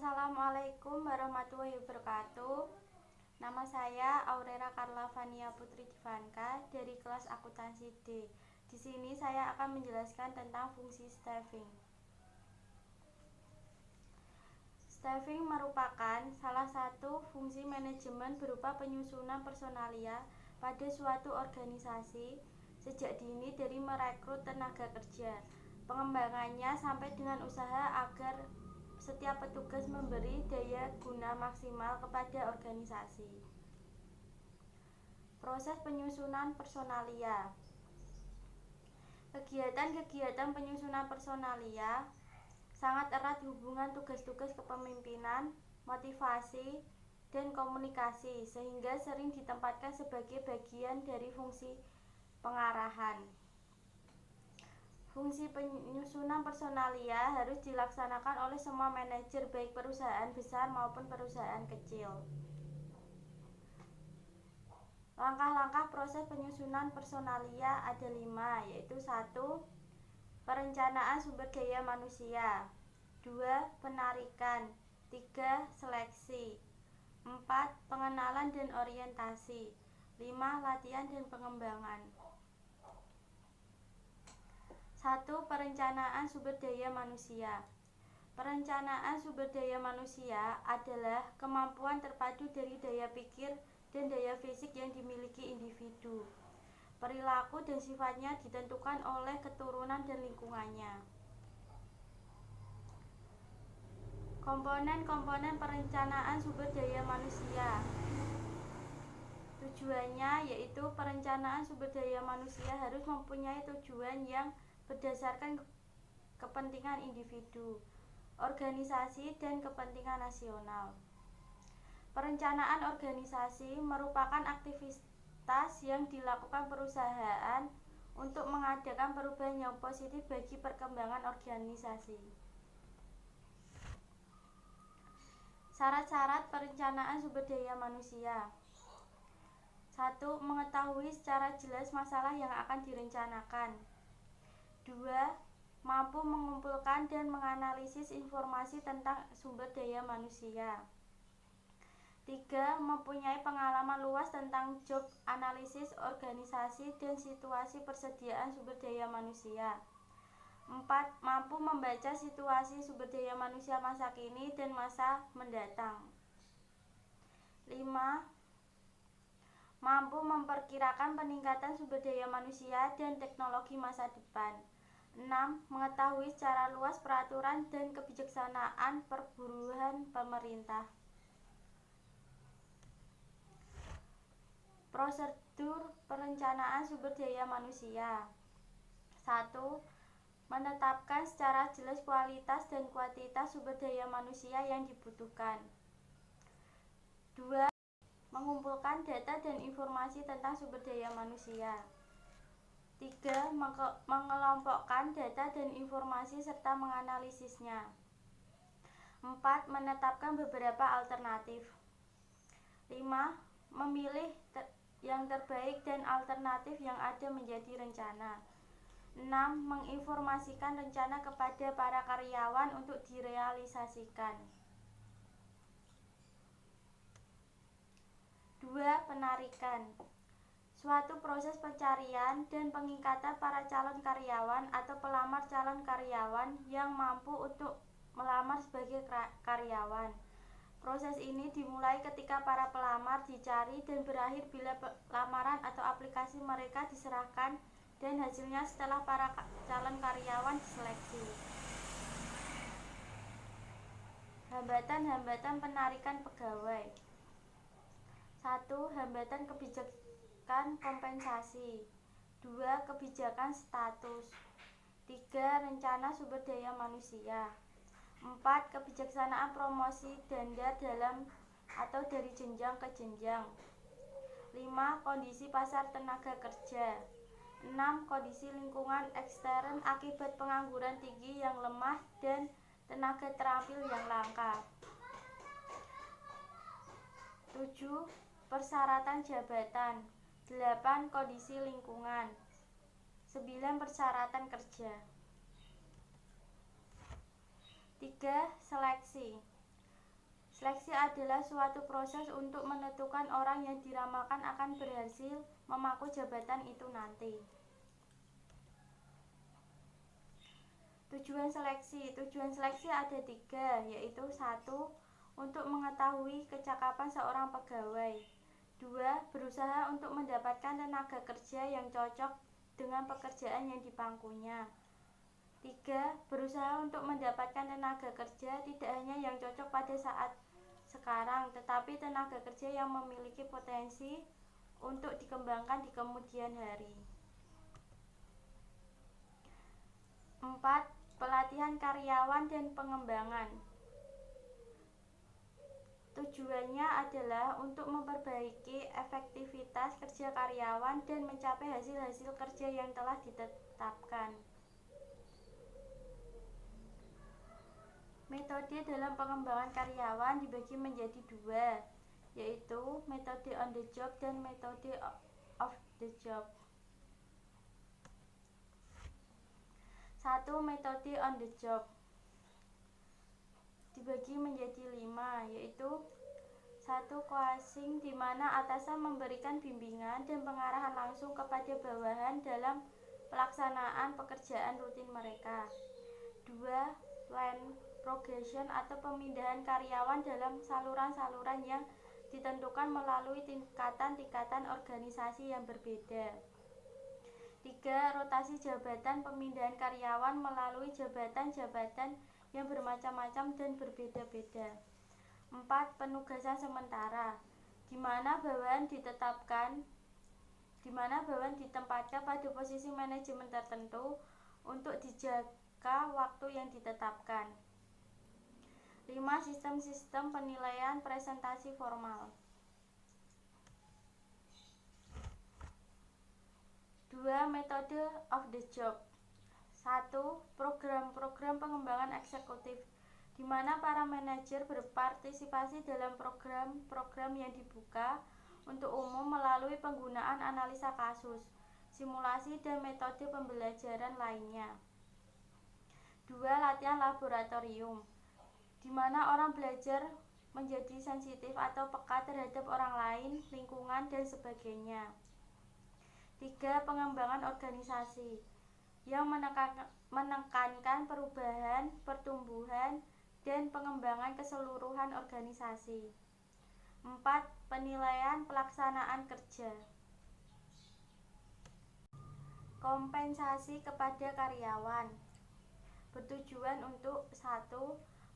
Assalamualaikum warahmatullahi wabarakatuh. Nama saya Aurera Carla Vania Putri Divanka dari kelas akuntansi D. Di sini saya akan menjelaskan tentang fungsi staffing. Staffing merupakan salah satu fungsi manajemen berupa penyusunan personalia pada suatu organisasi sejak dini dari merekrut tenaga kerja, pengembangannya sampai dengan usaha agar setiap petugas memberi daya guna maksimal kepada organisasi. Proses penyusunan personalia. Kegiatan-kegiatan penyusunan personalia sangat erat hubungan tugas-tugas kepemimpinan, motivasi, dan komunikasi, sehingga sering ditempatkan sebagai bagian dari fungsi pengarahan. Fungsi penyusunan personalia harus dilaksanakan oleh semua manajer baik perusahaan besar maupun perusahaan kecil. Langkah-langkah proses penyusunan personalia ada 5, yaitu 1. Perencanaan sumber daya manusia, 2. Penarikan, 3. Seleksi, 4. Pengenalan dan orientasi, 5. Latihan dan pengembangan. 1. Perencanaan sumber daya manusia. Perencanaan sumber daya manusia adalah kemampuan terpadu dari daya pikir dan daya fisik yang dimiliki individu. Perilaku dan sifatnya ditentukan oleh keturunan dan lingkungannya. Komponen-komponen perencanaan sumber daya manusia. Tujuannya yaitu perencanaan sumber daya manusia harus mempunyai tujuan yang berdasarkan kepentingan individu, organisasi, dan kepentingan nasional. Perencanaan organisasi merupakan aktivitas yang dilakukan perusahaan untuk mengadakan perubahan yang positif bagi perkembangan organisasi. Syarat-syarat perencanaan sumber daya manusia. 1. Mengetahui secara jelas masalah yang akan direncanakan. 2. Mampu mengumpulkan dan menganalisis informasi tentang sumber daya manusia. 3. Mempunyai pengalaman luas tentang job analisis organisasi dan situasi persediaan sumber daya manusia. 4. Mampu membaca situasi sumber daya manusia masa kini dan masa mendatang. 5. Mampu memperkirakan peningkatan sumber daya manusia dan teknologi masa depan. 6. Mengetahui secara luas peraturan dan kebijaksanaan perburuan pemerintah. Prosedur perencanaan sumber daya manusia. 1. Menetapkan secara jelas kualitas dan kuantitas sumber daya manusia yang dibutuhkan. 2. Mengumpulkan data dan informasi tentang sumber daya manusia. 3. Mengelompokkan data dan informasi serta menganalisisnya. 4. Menetapkan beberapa alternatif. 5. Memilih yang terbaik dan alternatif yang ada menjadi rencana. 6. Menginformasikan rencana kepada para karyawan untuk direalisasikan. 2. Penarikan. Suatu proses pencarian dan pengikatan para calon karyawan atau pelamar calon karyawan yang mampu untuk melamar sebagai karyawan. Proses ini dimulai ketika para pelamar dicari dan berakhir bila lamaran atau aplikasi mereka diserahkan dan hasilnya setelah para calon karyawan diseleksi. Hambatan-hambatan penarikan pegawai. 1. Hambatan kebijakan kompensasi. 2. Kebijakan status. 3. Rencana sumber daya manusia. 4. Kebijaksanaan promosi ganda dalam atau dari jenjang ke jenjang. 5. Kondisi pasar tenaga kerja. 6. Kondisi lingkungan ekstern akibat pengangguran tinggi yang lemah dan tenaga terampil yang langka. 7. Persyaratan jabatan. 8. Kondisi lingkungan. 9. Persyaratan kerja. 3. Seleksi. Seleksi adalah suatu proses untuk menentukan orang yang diramalkan akan berhasil memangku jabatan itu nanti. Tujuan seleksi ada 3, yaitu 1. Untuk mengetahui kecakapan seorang pegawai. 2. Berusaha untuk mendapatkan tenaga kerja yang cocok dengan pekerjaan yang dipangkunya. 3. Berusaha untuk mendapatkan tenaga kerja tidak hanya yang cocok pada saat sekarang, tetapi tenaga kerja yang memiliki potensi untuk dikembangkan di kemudian hari. 4. Pelatihan karyawan dan pengembangan. Tujuannya adalah untuk memperbaiki efektivitas kerja karyawan dan mencapai hasil-hasil kerja yang telah ditetapkan. Metode dalam pengembangan karyawan dibagi menjadi 2, yaitu metode on the job dan metode off the job. 1. Metode on the job dibagi menjadi 5, yaitu 1. Coaching, di mana atasan memberikan bimbingan dan pengarahan langsung kepada bawahan dalam pelaksanaan pekerjaan rutin mereka. 2. Line progression atau pemindahan karyawan dalam saluran-saluran yang ditentukan melalui tingkatan-tingkatan organisasi yang berbeda. 3. Rotasi jabatan, pemindahan karyawan melalui jabatan-jabatan yang bermacam-macam dan berbeda-beda. 4. Penugasan sementara, di mana bawahan ditempatkan pada posisi manajemen tertentu untuk dijaga waktu yang ditetapkan. 5. Sistem-sistem penilaian presentasi formal. 2. Metode of the job. 1. Program-program pengembangan eksekutif, di mana para manajer berpartisipasi dalam program-program yang dibuka untuk umum melalui penggunaan analisa kasus, simulasi, dan metode pembelajaran lainnya. 2. Latihan laboratorium, di mana orang belajar menjadi sensitif atau peka terhadap orang lain, lingkungan, dan sebagainya. 3. Pengembangan organisasi, yang menekankan perubahan, pertumbuhan, dan pengembangan keseluruhan organisasi. 4. Penilaian pelaksanaan kerja. Kompensasi kepada karyawan bertujuan untuk 1.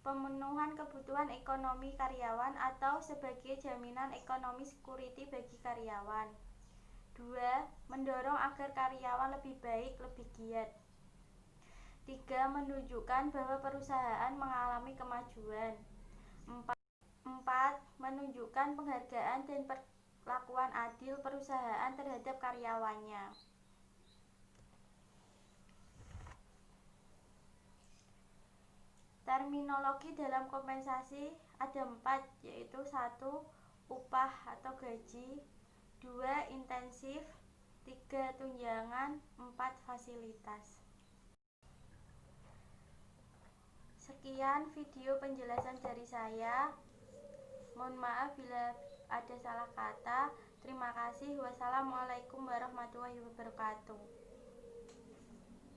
Pemenuhan kebutuhan ekonomi karyawan atau sebagai jaminan ekonomi security bagi karyawan. 2. Mendorong agar karyawan lebih baik, lebih giat. 3. Menunjukkan bahwa perusahaan mengalami kemajuan. 4. Menunjukkan penghargaan dan perlakuan adil perusahaan terhadap karyawannya. Terminologi dalam kompensasi ada 4, yaitu 1. Upah atau gaji, 2. Intensif, 3. Tunjangan, 4. Fasilitas. Sekian video penjelasan dari saya. Mohon maaf bila ada salah kata. Terima kasih. Wassalamualaikum warahmatullahi wabarakatuh.